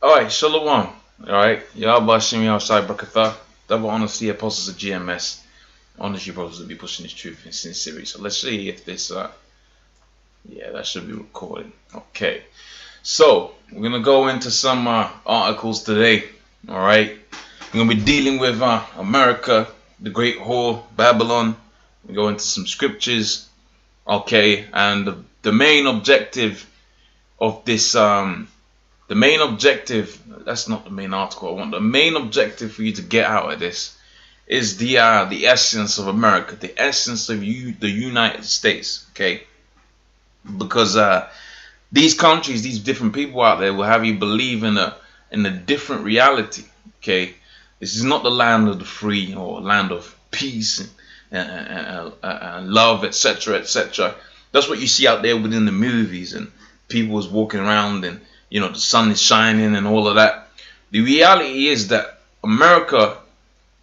Alright, Shalom. Alright, Yahweh Shimi outside Brakatha. Double honor to the apostles of GMS. Honors you brothers to be pushing this truth in sincerity. So let's see if this yeah, that should be recording. Okay. So we're gonna go into some articles today. Alright. We're gonna be dealing with America, the Great Whore, Babylon. We go into some scriptures. Okay, and the main objective of this the main objective, that's not the main article I want. The main objective for you to get out of this is the essence of America, the essence of the United States, okay? Because these countries, these different people out there will have you believe in a different reality, okay? This is not the land of the free or land of peace and love, etc., etc. That's what you see out there within the movies, and people is walking around and the sun is shining and all of that. The reality is that America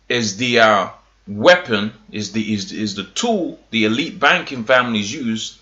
is the weapon, is the tool the elite banking families use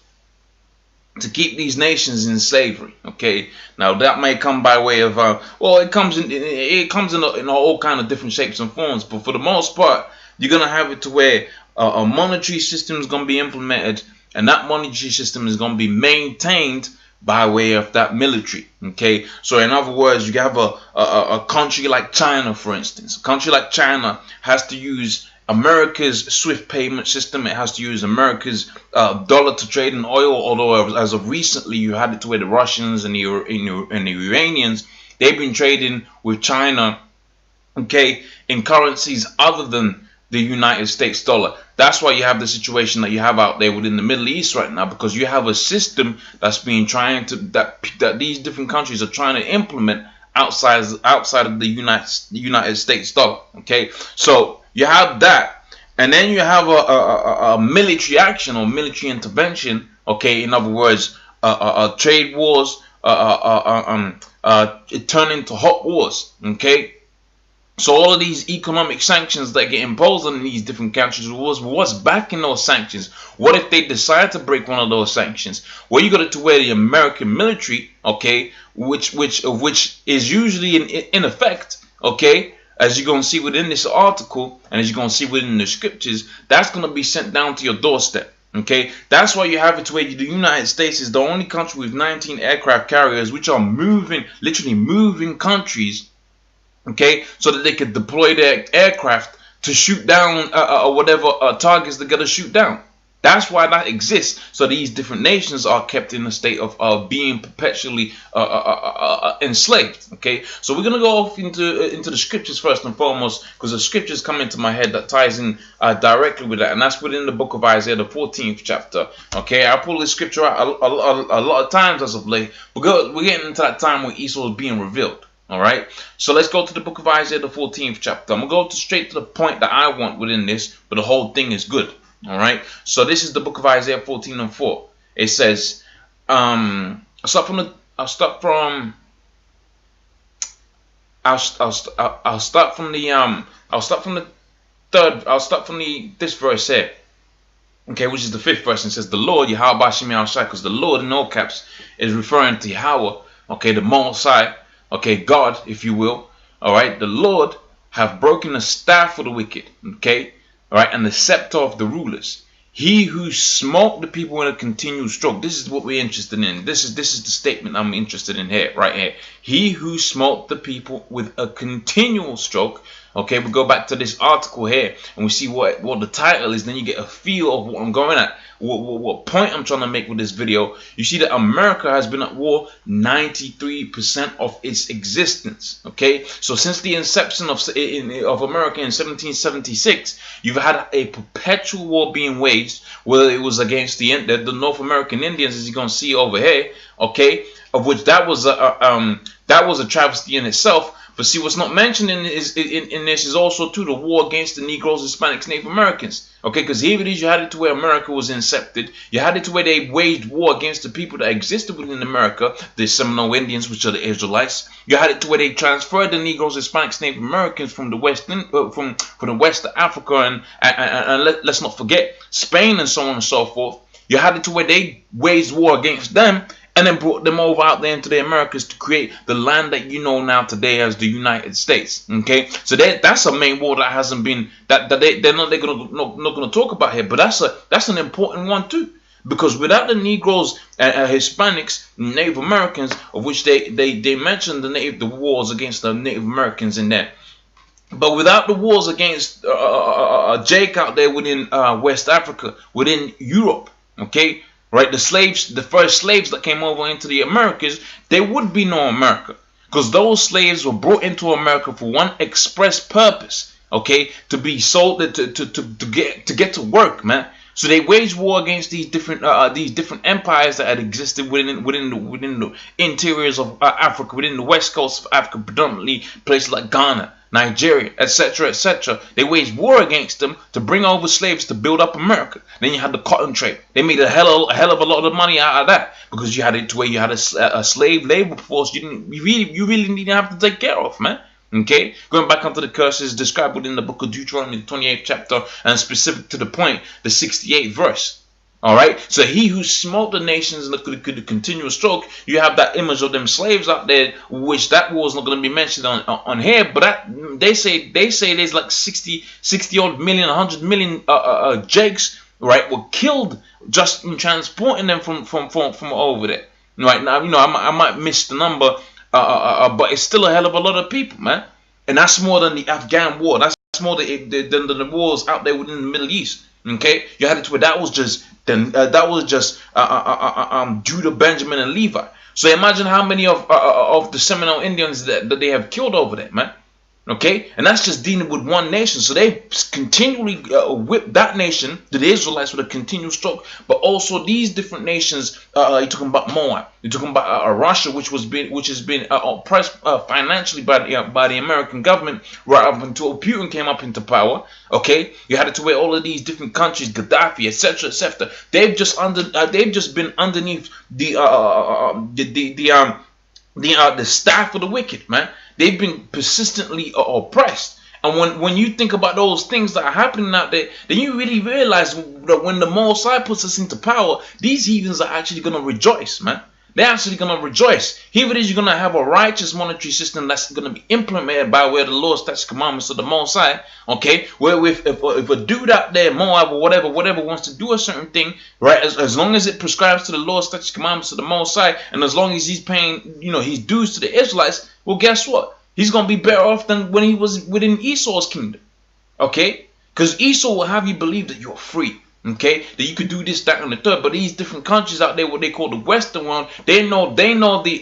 to keep these nations in slavery. Okay, now that may come by way of well, it comes in all kind of different shapes and forms, but for the most part, you're gonna have it to where a monetary system is gonna be implemented, and that monetary system is gonna be maintained by way of that military. Okay, so in other words, you have a country like China, for instance. A country like China has to use America's SWIFT payment system. It has to use America's dollar to trade in oil, although as of recently you had it to where the Russians and the Iranians, they've been trading with China, okay, in currencies other than the United States dollar. That's why you have the situation that you have out there within the Middle East right now, because you have a system that's being that these different countries are trying to implement outside of the United States dollar. Okay, so you have that, and then you have a military action or military intervention. Okay, in other words, trade wars, it turned into hot wars. Okay. So all of these economic sanctions that get imposed on these different countries, what's backing those sanctions? What if they decide to break one of those sanctions? Well, you got it to where the American military, okay, which is usually in effect, okay, as you're going to see within this article, and as you're going to see within the scriptures, that's going to be sent down to your doorstep. Okay, that's why you have it to where the United States is the only country with 19 aircraft carriers, which are literally moving countries. Okay, so that they could deploy their aircraft to shoot down whatever targets they're gonna shoot down. That's why that exists. So these different nations are kept in a state of being perpetually enslaved. Okay, so we're gonna go off into the scriptures first and foremost, because the scriptures come into my head that ties in directly with that, and that's within the book of Isaiah, the 14th chapter. Okay, I pull this scripture out a lot of times as of late. We're getting into that time where Esau is being revealed. Alright, so let's go to the book of Isaiah, the 14th chapter. I'm going to go straight to the point that I want within this, but the whole thing is good. Alright, so this is the book of Isaiah 14:4. It says, I'll start from this verse here. Okay, which is the 5th verse, and says, the Lord, Yahweh Shemi Shai, because the Lord in all caps is referring to Yahweh, okay, the Most High. Okay, God, if you will. All right, the Lord have broken the staff of the wicked. Okay, all right, and the scepter of the rulers. He who smote the people in a continual stroke. This is what we're interested in. This is the statement I'm interested in here, right here. He who smote the people with a continual stroke. Okay, we go back to this article here and we see what the title is. Then you get a feel of what I'm going at. What point I'm trying to make with this video. You see that America has been at war 93% of its existence. Okay, so since the inception of America in 1776, you've had a perpetual war being waged, whether it was against the North American Indians, as you're gonna see over here. Okay, of which that was a travesty in itself. But see, what's not mentioned in this is also too the war against the Negroes, Hispanics, Native Americans. Okay, because here it is, you had it to where America was incepted. You had it to where they waged war against the people that existed within America, the Seminole Indians, which are the Israelites. You had it to where they transferred the Negroes, Hispanics, Native Americans from the west, from the west of Africa, and let's not forget Spain and so on and so forth. You had it to where they waged war against them. and then brought them over out there into the Americas to create the land that you know now today as the United States. Okay, so that's a main war that hasn't been they're not gonna talk about here, but that's an important one too. Because without the Negroes, Hispanics, Native Americans, of which they mentioned the wars against the Native Americans in there, but without the wars against Jake out there within West Africa, within Europe, okay, right, the first slaves that came over into the Americas, there would be no America, because those slaves were brought into America for one express purpose, okay, to be sold, to get to work, man. So they waged war against these different empires that had existed within the interiors of Africa, within the west coast of Africa, predominantly places like Ghana, Nigeria, etc., etc. They waged war against them to bring over slaves to build up America. Then you had the cotton trade. They made a hell of a lot of money out of that, because you had it to where you had a slave labor force you really didn't have to take care of, man. Okay, going back onto the curses described within the book of Deuteronomy, the 28th chapter, and specific to the point, the 68th verse. All right, so he who smote the nations in the continual stroke, you have that image of them slaves out there, which that war is not going to be mentioned on here, but that they say there's like 60 odd million, 100 million Jakes, right, were killed just in transporting them from over there. Right now, you know, I might miss the number. But it's still a hell of a lot of people, man, and that's more than the Afghan war. That's more than the wars out there within the Middle East. Okay, you had it to where that was just Judah, Benjamin, and Levi. So imagine how many of the Seminole Indians that they have killed over there, man. Okay, and that's just dealing with one nation. So they continually whipped that nation, the Israelites, with a continual stroke. But also these different nations. You're talking about Moab. You're talking about Russia, which has been oppressed financially by the American government right up until Putin came up into power. Okay, you had it to where all of these different countries, Gaddafi, etc., etc. They've just been underneath the staff of the wicked, man. They've been persistently oppressed. And when you think about those things that are happening out there, then you really realize that when the Most High puts us into power, these heathens are actually going to rejoice, man. They're actually going to rejoice. Here it is, you're going to have a righteous monetary system that's going to be implemented by where the law, statutes, commandments of the Most High, okay? Where if a dude out there, Moab or whatever wants to do a certain thing, right, as long as it prescribes to the law, statutes, commandments of the Most High, and as long as he's paying, you know, his dues to the Israelites, well, guess what? He's going to be better off than when he was within Esau's kingdom, okay? Because Esau will have you believe that you're free. Okay, that you could do this, that, and the third. But these different countries out there, what they call the Western world, they know the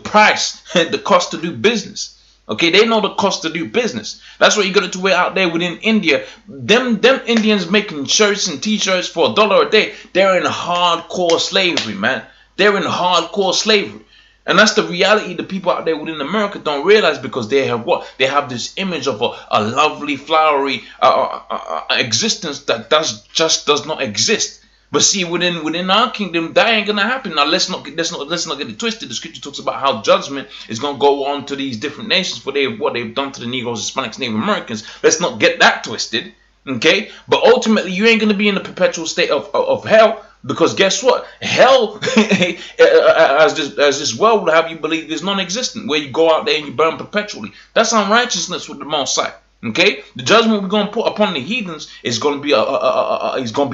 price, the cost to do business. Okay, they know the cost to do business. That's what you got to do out there within India. Them Indians making shirts and T-shirts for $1 a day. They're in hardcore slavery, man. They're in hardcore slavery. And that's the reality the people out there within America don't realize, because they have what? They have this image of a lovely, flowery existence that does not exist. But see, within our kingdom, that ain't gonna happen. Now let's not get it twisted. The scripture talks about how judgment is gonna go on to these different nations for what they've done to the Negroes, Hispanics, Native Americans. Let's not get that twisted. Okay? But ultimately, you ain't gonna be in the perpetual state of hell. Because guess what? Hell, as this world would have you believe, is non-existent, where you go out there and you burn perpetually. That's unrighteousness with the Most High. Okay, the judgment we're going to put upon the heathens is going to be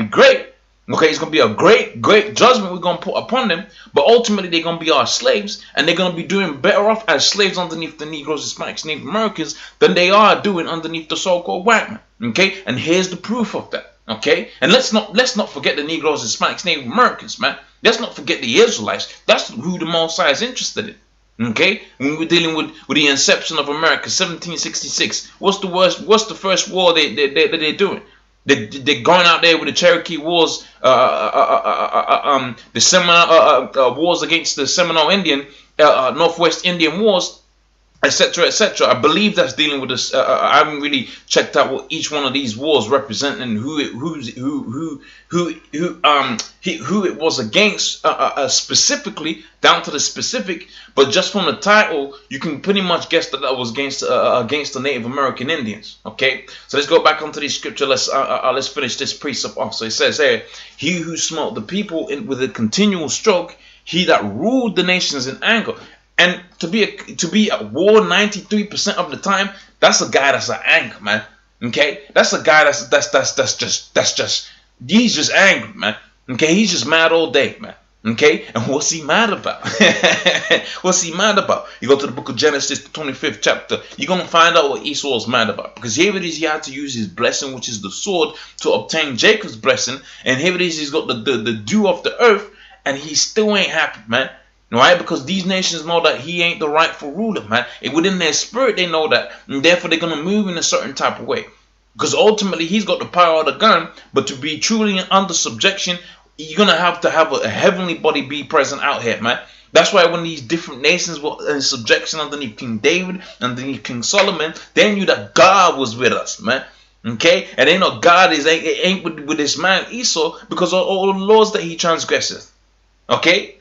great. Okay, it's going to be a great judgment we're going to put upon them. But ultimately, they're going to be our slaves, and they're going to be doing better off as slaves underneath the Negroes, Hispanics, Native Americans than they are doing underneath the so-called white man. Okay, and here's the proof of that. Okay, and let's not forget the Negroes, Hispanics, Native Americans, man. Let's not forget the Israelites. That's who the Most High is interested in. Okay, when we're dealing with the inception of America, 1766. What's the first war they're doing? They're going out there with the Cherokee Wars, the Seminole wars against the Seminole Indian, Northwest Indian Wars. etc., etc. I believe that's dealing with this. I haven't really checked out what each one of these wars represent and who it was against specifically, down to the specific. But just from the title, you can pretty much guess that that was against the Native American Indians. Okay, so let's go back onto the scripture. Let's finish this precept off. So it says here, "He who smote the people with a continual stroke, he that ruled the nations in anger." And to be at war 93% of the time, that's a guy that's an anger, man. Okay, that's a guy that's just he's just angry, man. Okay, he's just mad all day, man. Okay, and what's he mad about? What's he mad about? You go to the book of Genesis, the 25th chapter. You're gonna find out what Esau is mad about, because here it is, he had to use his blessing, which is the sword, to obtain Jacob's blessing, and here it is, he's got the dew of the earth, and he still ain't happy, man. Right? Because these nations know that he ain't the rightful ruler, man. And within their spirit, they know that. And therefore, they're going to move in a certain type of way. Because ultimately, he's got the power of the gun. But to be truly under subjection, you're going to have a heavenly body be present out here, man. That's why when these different nations were in subjection underneath King David, underneath King Solomon, they knew that God was with us, man. Okay? And they know God ain't with this man Esau, because of all the laws that he transgresseth. Okay?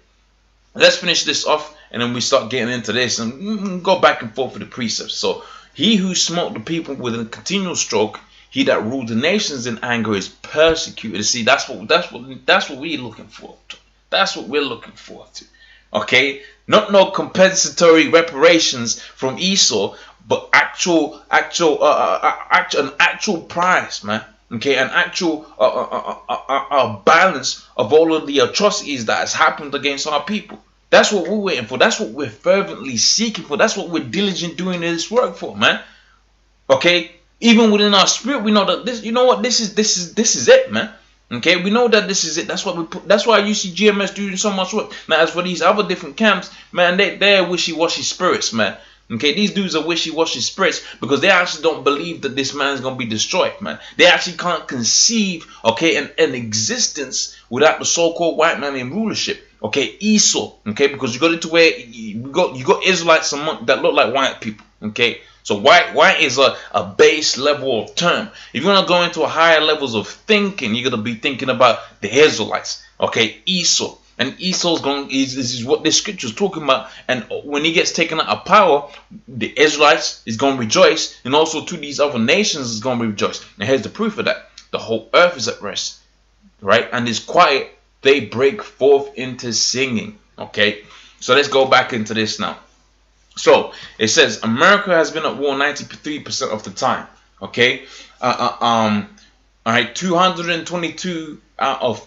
Let's finish this off, and then we start getting into this and go back and forth with the precepts. So, he who smote the people with a continual stroke, he that ruled the nations in anger is persecuted. See, that's what we're looking for. That's what we're looking for. Okay, not no compensatory reparations from Esau, but an actual price, man. Okay, an actual balance of all of the atrocities that has happened against our people. That's what we're waiting for. That's what we're fervently seeking for. That's what we're diligent doing this work for, man. Okay, even within our spirit, we know that this. You know what? This is it, man. Okay, we know that this is it. That's what we put. That's why you see GMS doing so much work. Now, as for these other different camps, man, they're wishy-washy spirits, man. Okay, these dudes are wishy-washy spirits because they actually don't believe that this man is going to be destroyed, man. They actually can't conceive, okay, an existence without the so-called white man in rulership. Okay, Esau, okay, because you got it to where you got Israelites that look like white people, okay. So white is a base level of term. If you want to go into higher levels of thinking, you're gonna be thinking about the Israelites, okay, Esau. And Esau's this is what this scripture is talking about. And when he gets taken out of power, the Israelites is going to rejoice. And also to these other nations is going to rejoice. And here's the proof of that. The whole earth is at rest. Right? And it's quiet. They break forth into singing. Okay? So let's go back into this now. So it says America has been at war 93% of the time. Okay? All right. 222 out of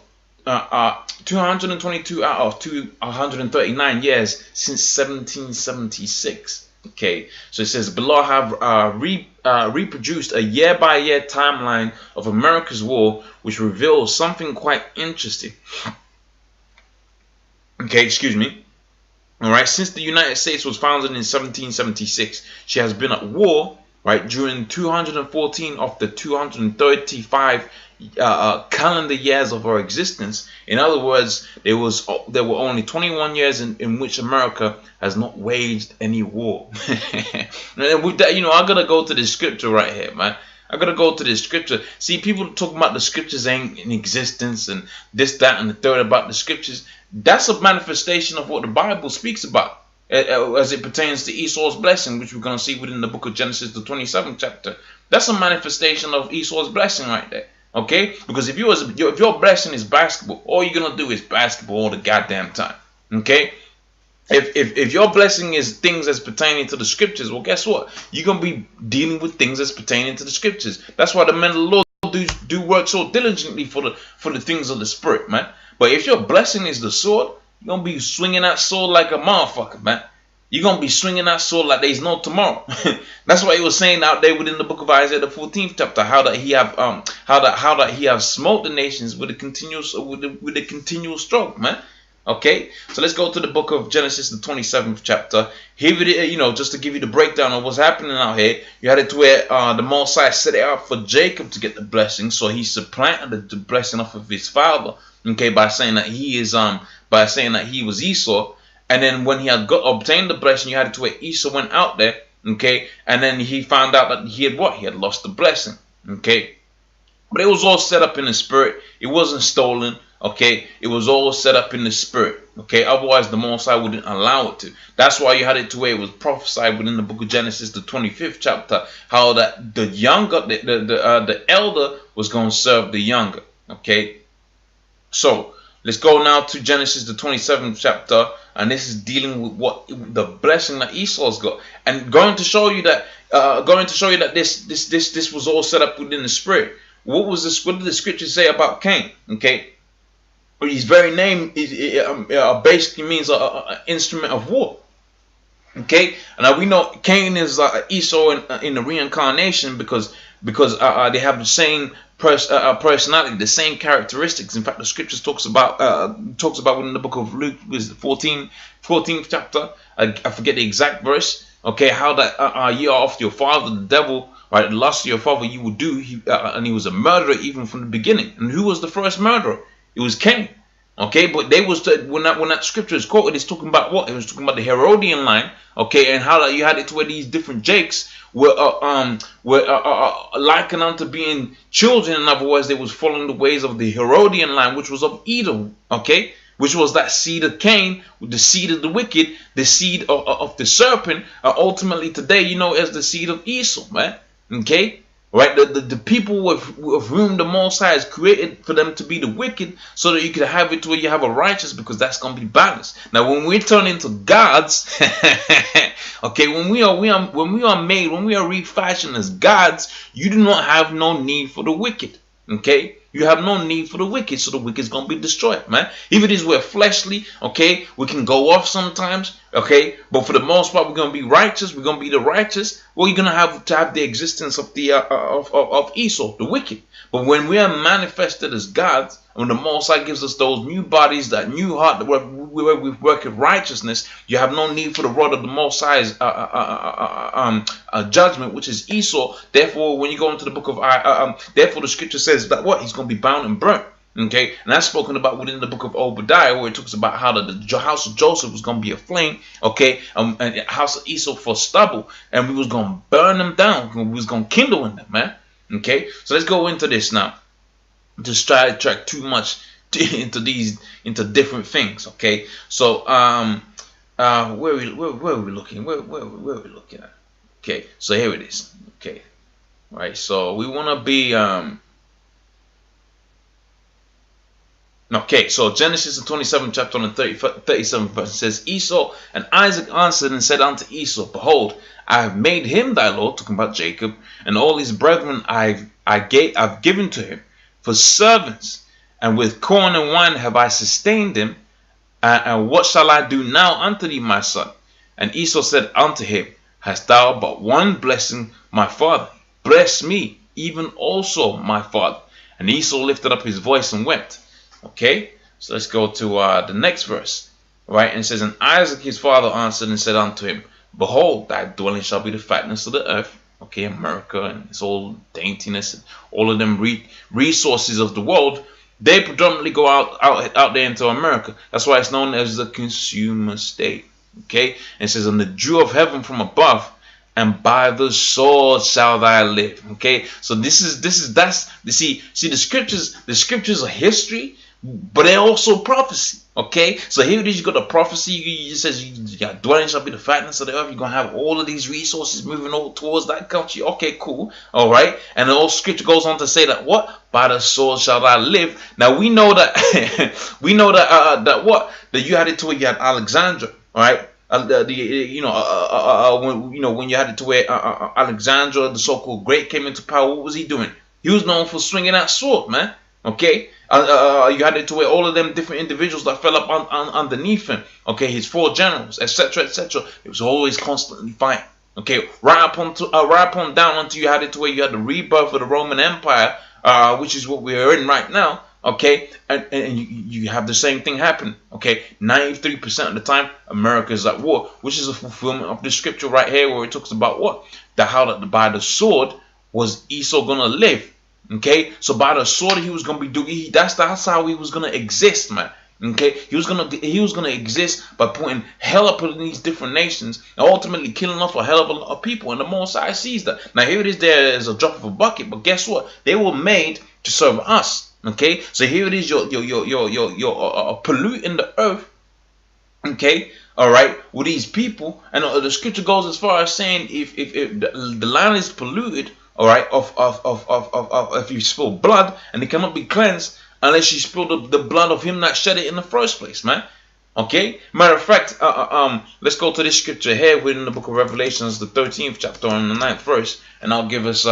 239 years since 1776. Okay, so it says below have reproduced a year-by-year timeline of America's war, which reveals something quite interesting. Okay, excuse me. All right, since the United States was founded in 1776, she has been at war, right, during 214 of the 235 calendar years of our existence. In other words, there were only 21 years in which America has not waged any war. And with that, I gotta go to this scripture right here, man. I gotta go to this scripture. See, people talking about the scriptures ain't in existence and this, that, and the third about the scriptures. That's a manifestation of what the Bible speaks about as it pertains to Esau's blessing, which we're gonna see within the book of Genesis, the 27th chapter. That's a manifestation of Esau's blessing right there. Okay, because if your blessing is basketball, all you're gonna do is basketball all the goddamn time. Okay, if your blessing is things that's pertaining to the scriptures, well, guess what? You're gonna be dealing with things that's pertaining to the scriptures. That's why the men of the Lord do work so diligently for the things of the spirit, man. But if your blessing is the sword, you're gonna be swinging that sword like a motherfucker, man. You're going to be swinging that sword like there's no tomorrow. That's why he was saying out there within the book of Isaiah, the 14th chapter, how that he have smote the nations with a continual stroke, man. Okay, so let's go to the book of Genesis, the 27th chapter. Here it is, just to give you the breakdown of what's happening out here. You had it to where the Most High set it out for Jacob to get the blessing, so he supplanted the blessing off of his father. Okay, by saying that he was Esau. And then when he had obtained the blessing, you had it to where Esau went out there, okay, and then he found out that he had what? He had lost the blessing, okay. But it was all set up in the spirit. It wasn't stolen, okay. It was all set up in the spirit, okay. Otherwise, the Most High wouldn't allow it to. That's why you had it to where it was prophesied within the book of Genesis, the 25th chapter, how that the younger, the elder was going to serve the younger, okay. So let's go now to Genesis, the 27th chapter, and this is dealing with what the blessing that Esau's got, and going to show you that, this was all set up within the spirit. What did the scripture say about Cain? Okay, his very name basically means an instrument of war. Okay, and now we know Cain is Esau in the reincarnation because they have the same personality, the same characteristics. In fact, the scriptures talks about within the book of Luke, is the 14th chapter. I forget the exact verse. Okay, how that ye are of your father the devil, right? The lust of your father you will do. And he was a murderer even from the beginning. And who was the first murderer? It was Cain. Okay, but they was when that scripture is quoted, it's talking about what? It was talking about the Herodian line. Okay, and how that you had it to where these different Jakes were likened unto being children. In other words, they was following the ways of the Herodian line, which was of Edom. Okay, which was that seed of Cain, the seed of the wicked, the seed of the serpent. Ultimately, today, you know, as the seed of Esau, man. Okay. Right, the people with whom the Most High is created for them to be the wicked, so that you can have it to where you have a righteous, because that's gonna be balanced. Now, when we turn into gods, okay, when we are made, when we are refashioned as gods, you do not have no need for the wicked. Okay, you have no need for the wicked, so the wicked is gonna be destroyed, man. If it is we're fleshly, okay, we can go off sometimes, okay, but for the most part, we're gonna be righteous. We're gonna be the righteous. Well, you're gonna have to have the existence of the of Esau, the wicked. But when we are manifested as gods, when the Most High gives us those new bodies, that new heart, where we work in righteousness, you have no need for the rod of the Most High's judgment, which is Esau. Therefore, when you go into the book of therefore the scripture says that what? He's going to be bound and burnt. Okay, and that's spoken about within the book of Obadiah, where it talks about how the house of Joseph was going to be a flame, okay, and the house of Esau for stubble, and we was going to burn them down, we was going to kindle in them, man. Okay, so let's go into this now. Just try to track too much into different things. Okay, so where are we looking? Where are we looking at? Okay, so here it is. Okay, right. So we want to be Okay, so Genesis the 27th chapter and the 37th verse says, Esau and Isaac answered and said unto Esau, Behold, I have made him thy Lord, talking about Jacob, and all his brethren I've given to him for servants, and with corn and wine have I sustained him. And what shall I do now unto thee, my son? And Esau said unto him, Hast thou but one blessing, my father? Bless me, even also my father. And Esau lifted up his voice and wept. Okay, so let's go to the next verse. Right, and it says, And Isaac his father answered and said unto him, Behold, thy dwelling shall be the fatness of the earth. Okay, America and its all daintiness and all of them resources of the world, they predominantly go out there into America. That's why it's known as the consumer state. Okay, and it says, And the dew of heaven from above, and by the sword shall thou live. Okay, so see the scriptures are history, but they're also prophecy. Okay, so here it is, you got the prophecy. It says your dwelling shall be the fatness of the earth. You're gonna have all of these resources moving all towards that country. Okay, cool. All right, and the whole scripture goes on to say that what? By the sword shall thou live. Now we know that that you had it to where you had Alexandra. All right. When you had it to where Alexandra, the so-called great, came into power, what was he doing? He was known for swinging that sword, man. Okay, you had it to where all of them different individuals that fell up underneath him. Okay, his 4 generals, etc., etc. It was always constantly fighting. Okay, right upon down until you had it to where you had the rebirth of the Roman Empire, which is what we are in right now. Okay, and you have the same thing happen. Okay, 93% of the time, America is at war, which is a fulfillment of the scripture right here, where it talks about what? How that by the sword was Esau gonna live. Okay, so by the sword he was gonna be doing. That's how he was gonna exist, man. Okay, he was gonna exist by putting hell upon these different nations and ultimately killing off a hell of a lot of people. And the Most High sees that. Now here it is, there is a drop of a bucket, but guess what? They were made to serve us. Okay, so here it is, you're polluting the earth. Okay, all right, with these people, and the scripture goes as far as saying if the land is polluted, all right, if you spill blood, and it cannot be cleansed unless you spill the blood of him that shed it in the first place, man. Okay, matter of fact, let's go to this scripture here within the book of Revelations, the 13th chapter and the 9th verse, and I'll give us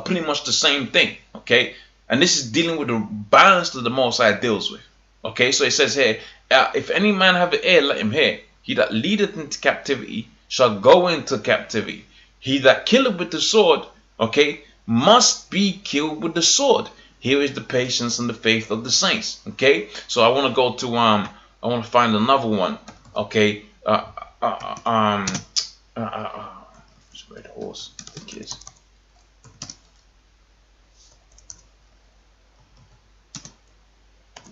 pretty much the same thing. Okay, and this is dealing with the balance that the Most High deals with. Okay, so it says here, if any man have an ear, let him hear. He that leadeth into captivity shall go into captivity. He that killeth with the sword, okay, must be killed with the sword. Here is the patience and the faith of the saints. Okay, so I want to go to I want to find another one. Okay, where the horse I think it is.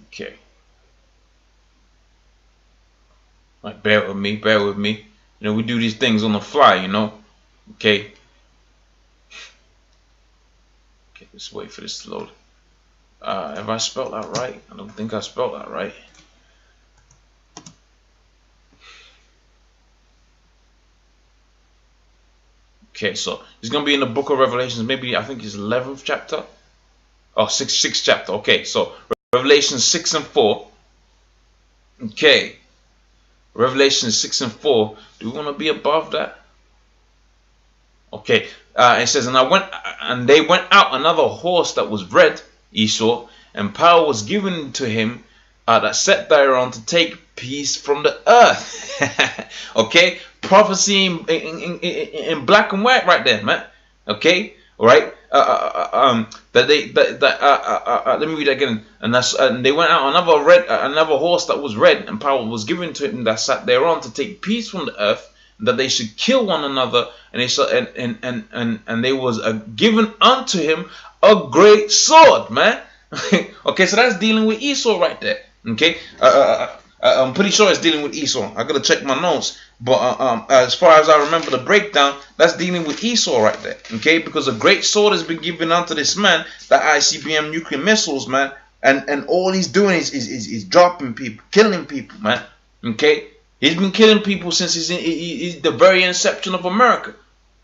Okay. Like, bear with me. You know, we do these things on the fly, you know. Okay. Okay, let's wait for this to load. Have I spelled that right? I don't think I spelled that right. Okay, so it's gonna be in the book of Revelations, maybe I think it's 11th chapter. Oh, 6th chapter. Okay, so Revelation 6 and 4. Okay. Revelation 6 and 4. Do we want to be above that? Okay. It says, and they went out another horse that was red, Esau, and power was given to him that sat thereon to take peace from the earth. Okay. Prophecy in black and white right there, man. Okay. All right. Let me read that again. And they went out another horse that was red, and power was given to him that sat thereon to take peace from the earth, that they should kill one another, and they shall and they was given unto him a great sword, man. Okay, so that's dealing with Esau right there. Okay, I'm pretty sure it's dealing with Esau. I gotta check my notes, but as far as I remember the breakdown, that's dealing with Esau right there. Okay, because a great sword has been given unto this man, the ICBM nuclear missiles, man, and all he's doing is dropping people, killing people, man. Okay, he's been killing people since he's the very inception of America.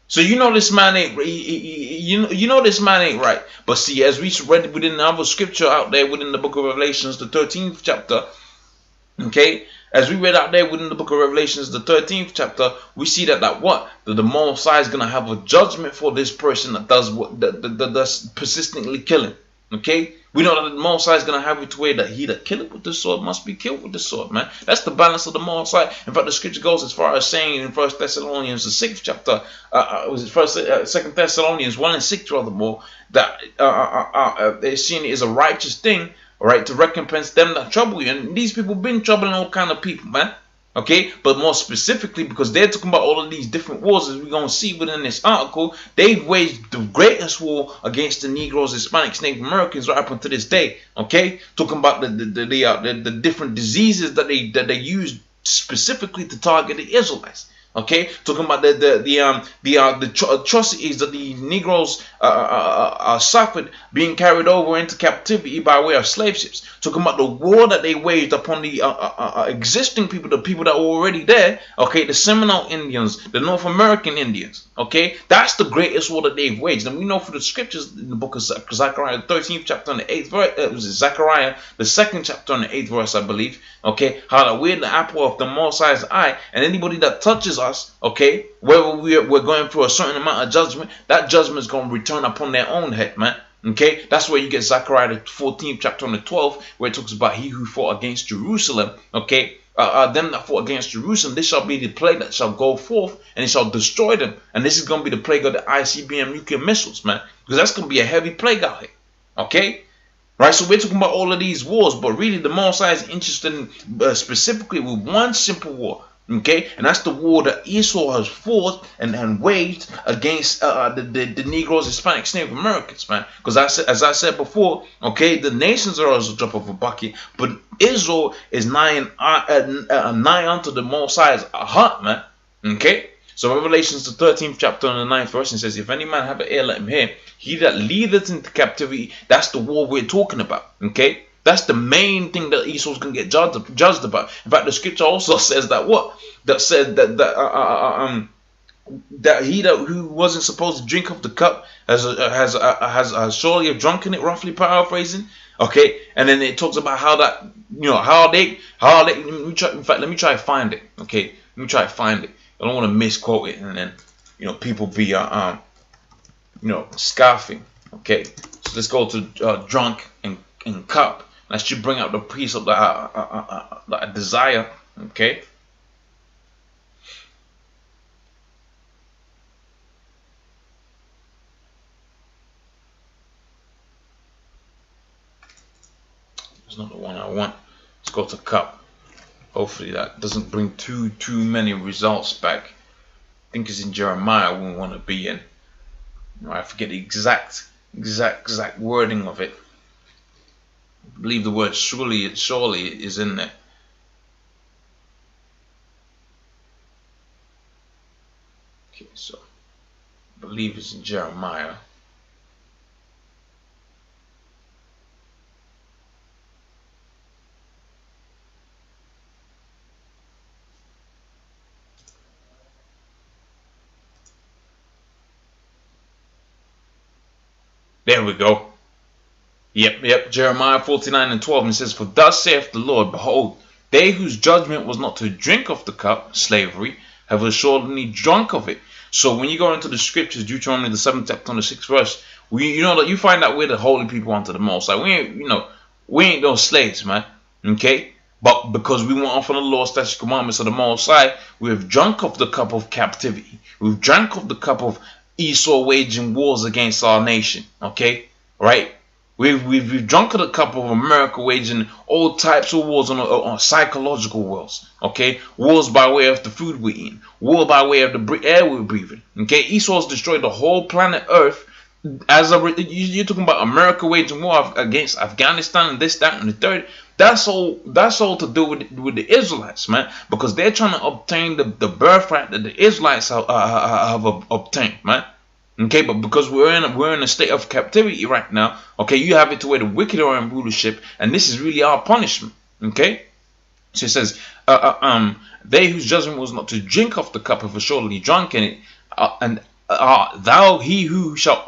So you know this man ain't you know this man ain't right. But see, as we read within another scripture out there within the book of Revelations, the 13th chapter. Okay, as we read out there within the book of Revelations, the 13th chapter, we see that the Most High is gonna have a judgment for this person that does persistently killing. Okay, we know that the Most High is gonna have it to where that he that killeth with the sword must be killed with the sword, man. That's the balance of the Most High. In fact, the scripture goes as far as saying in 1 Thessalonians, the 6th chapter, was it 2 Thessalonians 1 and 6, rather more, that they're seeing it as a righteous thing, right, to recompense them that trouble you. And these people been troubling all kind of people, man. Okay, but more specifically, because they're talking about all of these different wars, as we're going to see within this article, they've waged the greatest war against the Negroes, Hispanics, Native Americans right up until this day. Okay, talking about the different diseases that they use specifically to target the Israelites. Okay, talking about the atrocities that the Negroes suffered being carried over into captivity by way of slave ships. Talking about the war that they waged upon the existing people, the people that were already there. Okay, the Seminole Indians, the North American Indians. Okay, that's the greatest war that they've waged. And we know from the scriptures in the book of Zechariah, the 13th chapter and the 8th verse, it was Zechariah, the 2nd chapter and the 8th verse, I believe. Okay, how that we're the apple of the Most High's eye, and anybody that touches us, okay, whether we're going through a certain amount of judgment, that judgment is going to return upon their own head, man. Okay, that's where you get Zechariah the 14th chapter and the 12th, where it talks about he who fought against Jerusalem. Okay, them that fought against Jerusalem, this shall be the plague that shall go forth, and it shall destroy them. And this is going to be the plague of the ICBM nuclear missiles, man, because that's going to be a heavy plague out here. Okay, right? So we're talking about all of these wars, but really the Most High is interested in specifically with one simple war. Okay, and that's the war that Esau has fought and waged against the Negroes, Hispanics, Native Americans, man. Because as I said before, okay, the nations are as a drop of a bucket, but Israel is nigh unto the Most High's heart, man. Okay, so Revelations the 13th chapter and the 9th verse, it says, "If any man have an ear, let him hear. He that leadeth into captivity," that's the war we're talking about. Okay. That's the main thing that Esau's going to get judged about. In fact, the scripture also says that that said that he that who wasn't supposed to drink of the cup has surely have drunken it, roughly paraphrasing. Okay, and then it talks about how that how they let me try to find it. Okay, let me try to find it. I don't want to misquote it, and then people be scoffing. Okay, so let's go to drunk and cup. That should bring out the peace of the desire. Okay. It's not the one I want. Let's go to cup. Hopefully that doesn't bring too many results back. I think it's in Jeremiah we want to be in. I forget the exact wording of it. I believe the word surely is in there. Okay, so I believe it's in Jeremiah. There we go. Yep, Jeremiah 49 and 12, and it says, "For thus saith the Lord, behold, they whose judgment was not to drink of the cup, slavery, have assuredly drunk of it." So when you go into the scriptures, Deuteronomy the 7th chapter and the 6th verse, you find that we're the holy people unto the Most High. We ain't no slaves, man. Okay? But because we want from the law, statutes, commandments of the Most High, we have drunk of the cup of captivity. We've drank of the cup of Esau waging wars against our nation. Okay? Right? We've drunk of the cup of America waging all types of wars on psychological wars. Okay, wars by way of the food we're eating, war by way of the air we're breathing. Okay, Esau's destroyed the whole planet Earth. You're talking about America waging war against Afghanistan and this, that, and the third. That's all to do with the Israelites, man, because they're trying to obtain the birthright that the Israelites have obtained, man. Okay, but because we're in a state of captivity right now, okay, you have it to where the wicked are in rulership, and this is really our punishment. Okay, so it says, "They whose judgment was not to drink of the cup have assuredly drunk in it, and thou he who shall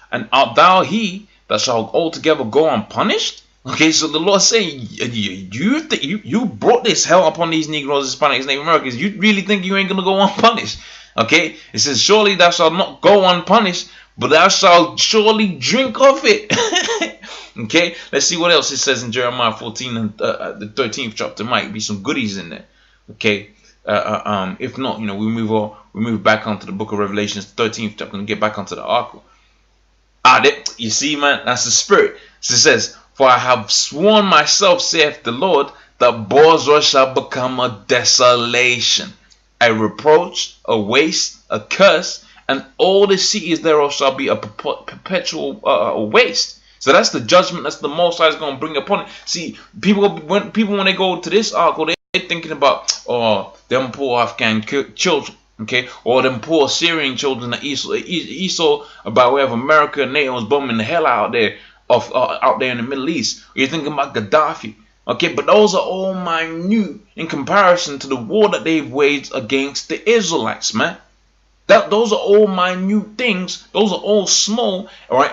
and art thou he that shall altogether go unpunished?" Okay, so the Lord saying, you brought this hell upon these Negroes, Hispanics, Native Americans. You really think you ain't gonna go unpunished? Okay, it says, "Surely thou shalt not go unpunished, but thou shalt surely drink of it." Okay, let's see what else it says in Jeremiah 14 and the 13th chapter. Might be some goodies in there. Okay, if not, we move back onto the book of Revelations 13th chapter and get back onto the ark. You see, man, that's the spirit. So it says, "For I have sworn myself, saith the Lord, that Bozrah shall become a desolation, a reproach, a waste, a curse, and all the cities thereof shall be a perpetual waste." So that's the judgment that's the Most High is going to bring upon it. See, when they go to this article, they're thinking about them poor Afghan children, okay, or them poor Syrian children that Esau by way of America and NATO was bombing the hell out there out there in the Middle East. You're thinking about Gaddafi. Okay, but those are all minute in comparison to the war that they've waged against the Israelites, man. Those are all minute things. Those are all small, all right?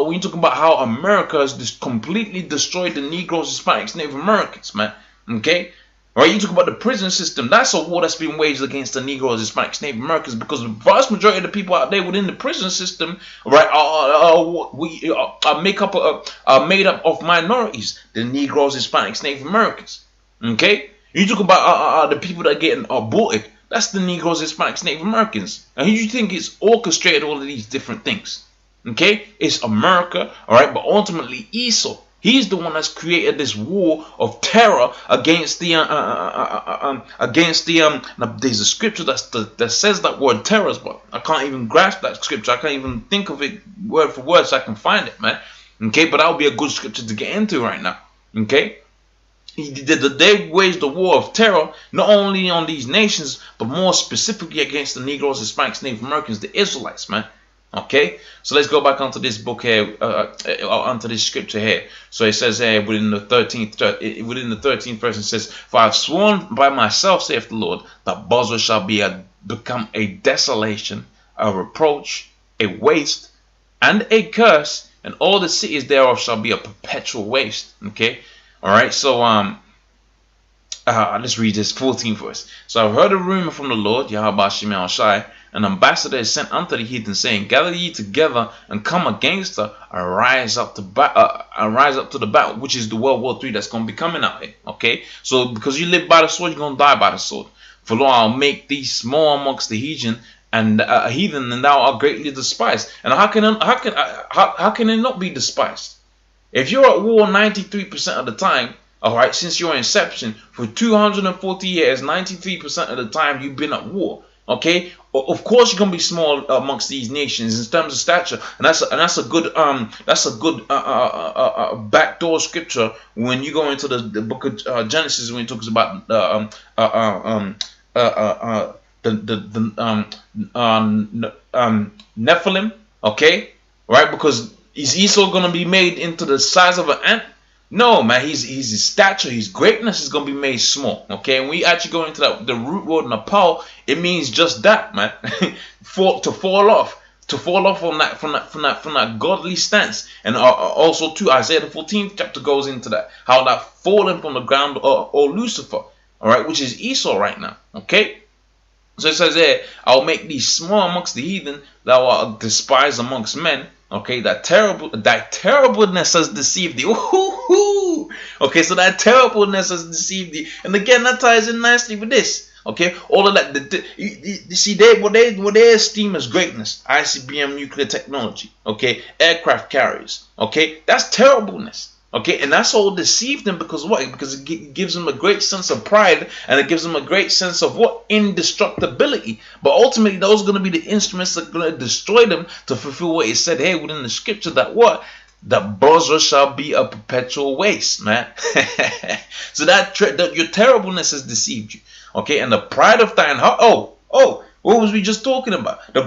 When you talk about how America has just completely destroyed the Negroes, Hispanics, Native Americans, man. Okay? All right, you talk about the prison system. That's a war that's been waged against the Negroes, Hispanics, Native Americans, because the vast majority of the people out there within the prison system, right, are made up of minorities, the Negroes, Hispanics, Native Americans. Okay, you talk about the people that are getting aborted. That's the Negroes, Hispanics, Native Americans. And who do you think is orchestrated all of these different things? Okay, it's America, all right, but ultimately Esau. He's the one that's created this war of terror against the there's a scripture that says that word terrors, but I can't even grasp that scripture. I can't even think of it word for word so I can find it, man. Okay, but that would be a good scripture to get into right now. Okay, they waged the war of terror not only on these nations, but more specifically against the Negroes, Hispanics, Native Americans, the Israelites, man. Okay, so let's go back onto this book here, onto this scripture here. So it says here within the 13th verse, it says, "For I have sworn by myself, saith the Lord, that Bozrah shall become a desolation, a reproach, a waste, and a curse, and all the cities thereof shall be a perpetual waste." Okay, all right. So let's read this 14th verse. "So I've heard a rumor from the Lord, Yahweh Shemel Shai, an ambassador is sent unto the heathen, saying, Gather ye together and come against her, and rise up to the battle," which is the World War III that's going to be coming out here. Okay, so because you live by the sword, you're going to die by the sword. "For lo, I'll make thee small amongst the heathen, and thou art greatly despised." And how can it not be despised? If you're at war 93% of the time, all right, since your inception for 240 years, 93% of the time you've been at war. Okay, of course you're gonna be small amongst these nations in terms of stature, and that's a good backdoor scripture when you go into the book of Genesis, when it talks about Nephilim. Okay, right? Because is Esau gonna be made into the size of an ant? No, man, his stature, his greatness is gonna be made small. Okay, and we actually go into the root word Nepal. It means just that, man. to fall off from that godly stance. And also too, Isaiah the 14th chapter goes into that, how that falling from the ground, or Lucifer, all right, which is Esau right now. Okay, so it says there, "I'll make thee small amongst the heathen, thou art despised amongst men." Okay, that terribleness has deceived thee. Ooh. Okay, so that terribleness has deceived thee, and again that ties in nicely with this. Okay, all of that. You see, what they esteem as greatness, ICBM nuclear technology. Okay, aircraft carriers. Okay, that's terribleness. Okay, and that's all deceived them because what? Because it gives them a great sense of pride, and it gives them a great sense of what? Indestructibility. But ultimately, those are going to be the instruments that are going to destroy them to fulfill what it said here within the scripture, that what? That Bozrah shall be a perpetual waste, man. So that your terribleness has deceived you. Okay, and the pride of thine heart. What was we just talking about? The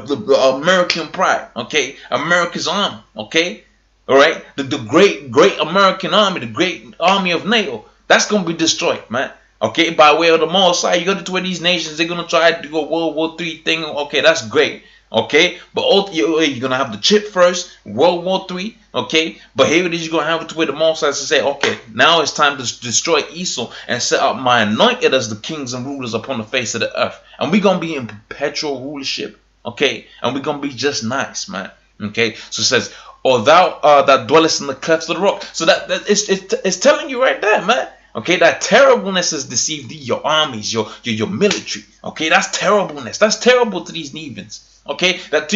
American pride. Okay, America's army. Okay. All right, the great American army, the great army of NATO, that's gonna be destroyed, man. Okay, by way of the Mossad, you go to where these nations, they're gonna try to do a World War III thing. Okay, that's great. Okay, but you're gonna have the chip first, World War III. Okay, but here it is, you're gonna have it to where the Mossad to say, okay, now it's time to destroy Esau and set up my anointed as the kings and rulers upon the face of the earth, and we're gonna be in perpetual rulership. Okay, and we're gonna be just nice, man. Okay, so it says, "Or thou that dwellest in the clefts of the rock." So that it's telling you right there, man. Okay, that terribleness has deceived thee, your armies, your military. Okay, that's terribleness. That's terrible to these heathens. Okay, that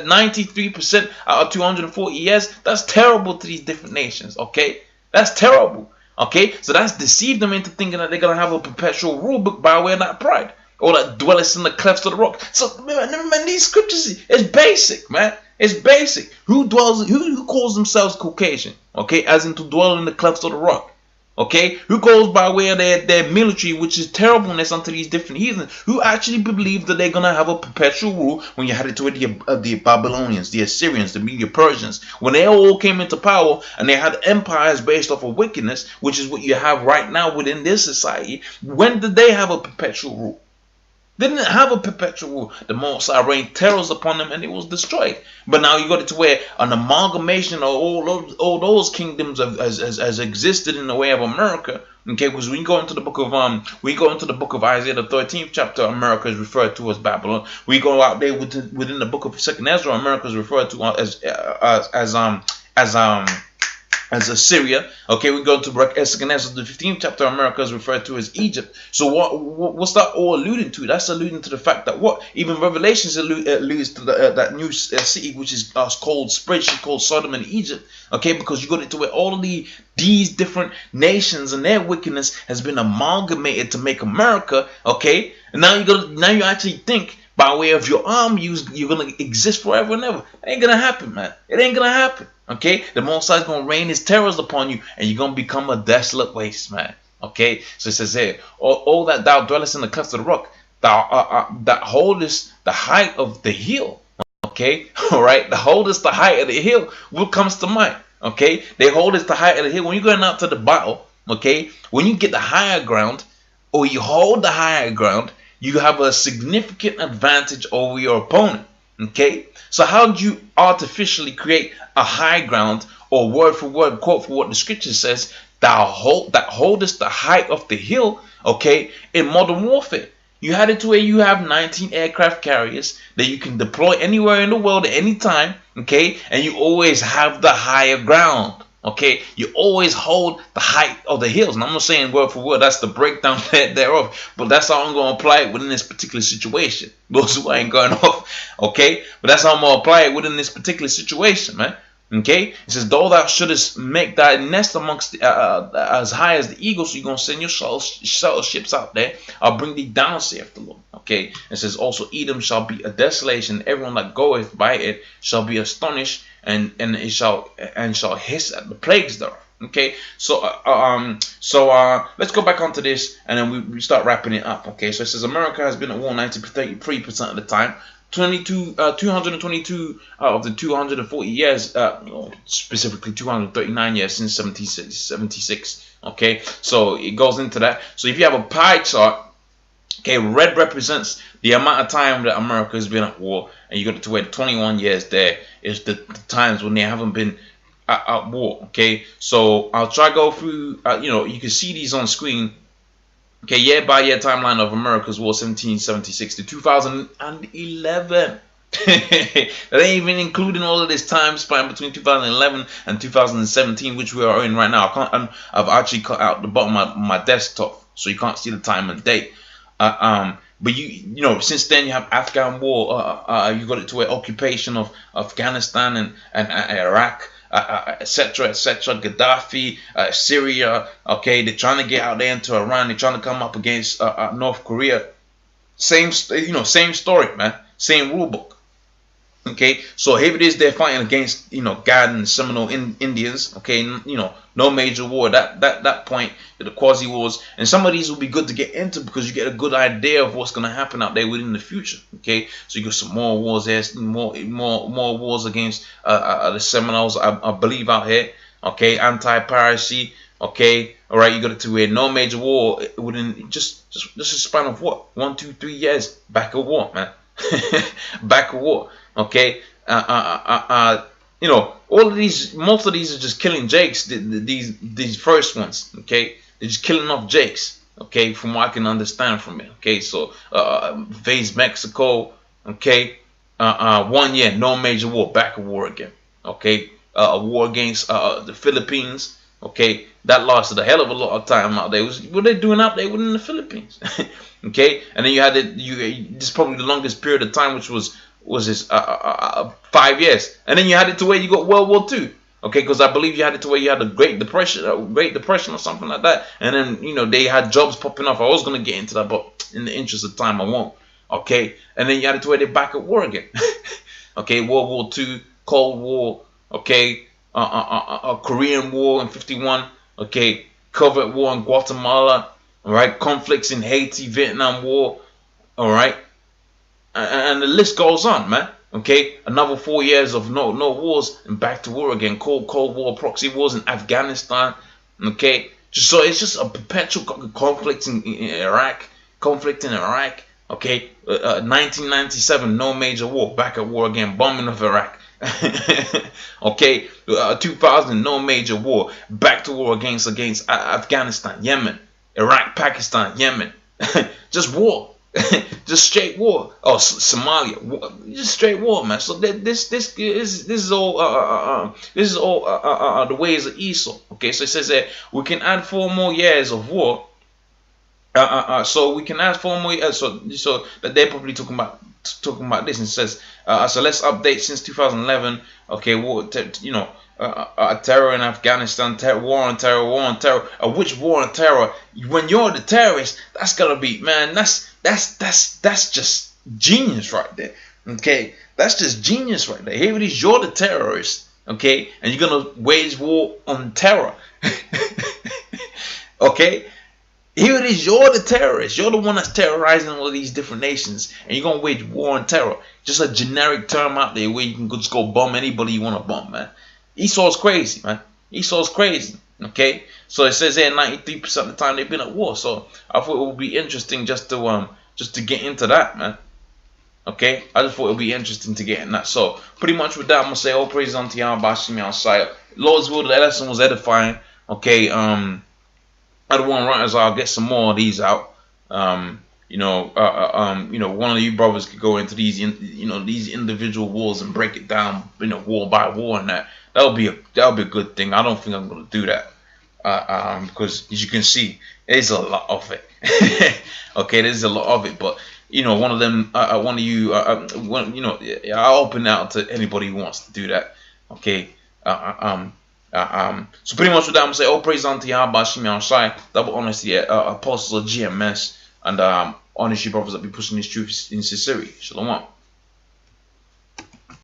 93% out of 240 years, that's terrible to these different nations. Okay, that's terrible. Okay, so that's deceived them into thinking that they're gonna have a perpetual rule book by way of that pride, or that dwellest in the clefts of the rock. So man, these scriptures, it's basic, man. It's basic. Who calls themselves Caucasian? Okay, as in to dwell in the clefts of the rock. Okay, who goes by way of their military, which is terribleness unto these different heathens, who actually believe that they're gonna have a perpetual rule when you had it to the Babylonians, the Assyrians, the Media Persians, when they all came into power and they had empires based off of wickedness, which is what you have right now within this society. When did they have a perpetual rule? They didn't have a perpetual rule. The Mossad rained terrors upon them and it was destroyed. But now you got it to where an amalgamation of all those kingdoms has existed in the way of America. Okay, because we go into the book of Isaiah the 13th chapter, America is referred to as Babylon. We go out there within the book of 2nd Ezra, America is referred to as as Assyria. Okay, we go to Nebuchadnezzar, the 15th chapter. America is referred to as Egypt. So what's that all alluding to? That's alluding to the fact that what even Revelations alludes to that new city, which is called spiritually called Sodom and Egypt. Okay, because you got into where all of these different nations and their wickedness has been amalgamated to make America. Okay, and now you actually think by way of your arm you're gonna exist forever and ever. It ain't gonna happen, man. It ain't gonna happen. Okay, the Most High is gonna rain His terrors upon you, and you're gonna become a desolate waste, man. Okay, so it says here, all that thou dwellest in the cleft of the rock, thou that holdest the height of the hill. Okay, all right, the holdest the height of the hill. What comes to mind? Okay, they hold us the height of the hill. When you're going out to the battle, okay, when you get the higher ground, or you hold the higher ground, you have a significant advantage over your opponent. Okay, so how do you artificially create a high ground, or word for word quote for what the scripture says, that holdest the height of the hill? Okay, in modern warfare, you had it to where you have 19 aircraft carriers that you can deploy anywhere in the world at any time. Okay, and you always have the higher ground. Okay, you always hold the height of the hills. And I'm not saying word for word, that's the breakdown thereof, but that's how I'm going to apply it within this particular situation. Those who ain't going off, okay, but that's how I'm going to apply it within this particular situation, man. Okay, it says, though thou shouldest make thy nest amongst as high as the eagles, so you're going to send your shuttle ships out there. I'll bring thee down, saith the Lord. Okay, it says, also Edom shall be a desolation, everyone that goeth by it shall be astonished, and shall hiss at the plagues thereof. Okay, so let's go back onto this, and then we start wrapping it up. Okay, so it says America has been at war 93% of the time. 222 out of the 240 years, specifically 239 years since 1776. Okay, so it goes into that. So if you have a pie chart, okay, red represents the amount of time that America has been at war, and you got to where 21 years there is the times when they haven't been at war. Okay, so I'll try to go through. You can see these on screen. Okay, year by year timeline of America's war, 1776 to 2011. That ain't even including all of this time span between 2011 and 2017, which we are in right now. I've actually cut out the bottom of my desktop, so you can't see the time and date. But you know, since then you have Afghan war. You got it to where occupation of Afghanistan and Iraq. Etc. Gaddafi, Syria. Okay, they're trying to get out there into Iran. They're trying to come up against North Korea. Same story, man. Same rule book. Okay, so here it is. They're fighting against Gad and Seminole Indians. Okay, no major war at that point. The quasi wars, and some of these will be good to get into because you get a good idea of what's going to happen out there within the future. Okay, so you got some more wars there, more wars against the Seminoles, I believe, out here. Okay, anti-piracy. Okay, all right, you got it to where no major war within just a span of what 1, 2, 3 years back of war, man. Back of war. Okay, all of these, most of these are just killing jakes. These first ones, okay, they're just killing off jakes. Okay, from what I can understand from it. Okay, so phase Mexico. Okay, 1 year, no major war, back of war again. Okay, a war against the Philippines. Okay, that lasted a hell of a lot of time out there. What they doing out there within the Philippines? Okay, and then you had this probably the longest period of time, which was this 5 years, and then you had it to where you got World War II. Okay, because I believe you had it to where you had the Great Depression or something like that, and then they had jobs popping off. I was gonna get into that, but in the interest of time, I won't. Okay, and then you had it to where they're back at war again. Okay, World War II, Cold War. Okay, Korean War in '51. Okay, covert war in Guatemala. All right, conflicts in Haiti, Vietnam War. All right, and the list goes on, man. Okay, another 4 years of no wars and back to war again. Cold War, proxy wars in Afghanistan. Okay, so it's just a perpetual conflict in Iraq. Conflict in Iraq. Okay, 1997, no major war, back at war again. Bombing of Iraq. Okay, 2000, no major war, back to war against Afghanistan, Yemen, Iraq, Pakistan, Yemen. Just war. just straight war. Oh, Somalia, just straight war, man. So this is all the ways of Esau. Okay, so it says that we can add 4 more years of war. So we can add 4 more years. So that they're probably talking about this, and it says so let's update since 2011. Okay, war, terror in Afghanistan, war on terror. Which war on terror? When you're the terrorist, that's gonna be, man. That's just genius right there. Okay, that's just genius right there. Here it is, you're the terrorist. Okay, and you're gonna wage war on terror. Okay. Here it is, you're the terrorist. You're the one that's terrorizing all of these different nations, and you're gonna wage war on terror. Just a generic term out there where you can just go bomb anybody you want to bomb, man. Esau's crazy, man. Esau's crazy. Okay, so it says here 93% of the time they've been at war. So I thought it would be interesting just to get into that, man. Okay, I just thought it would be interesting to get in that. So pretty much with that, I'm gonna say all praise unto Yahweh Bashim Yahshua. Lord's will, the lesson was edifying. Okay, I don't want writers. I'll get some more of these out. One of you brothers could go into these, these individual wars and break it down, war by war, and that'll be a good thing. I don't think I'm gonna do that, because as you can see, there's a lot of it. Okay, there's a lot of it, but one of them, one of you, I'll open out to anybody who wants to do that. Okay, so pretty much with that, I'm gonna say all praise unto Yahweh Bashim Yahshua, double honesty, apostles of GMS, and honest you brothers that be pushing this truth in sincerity. Shalom.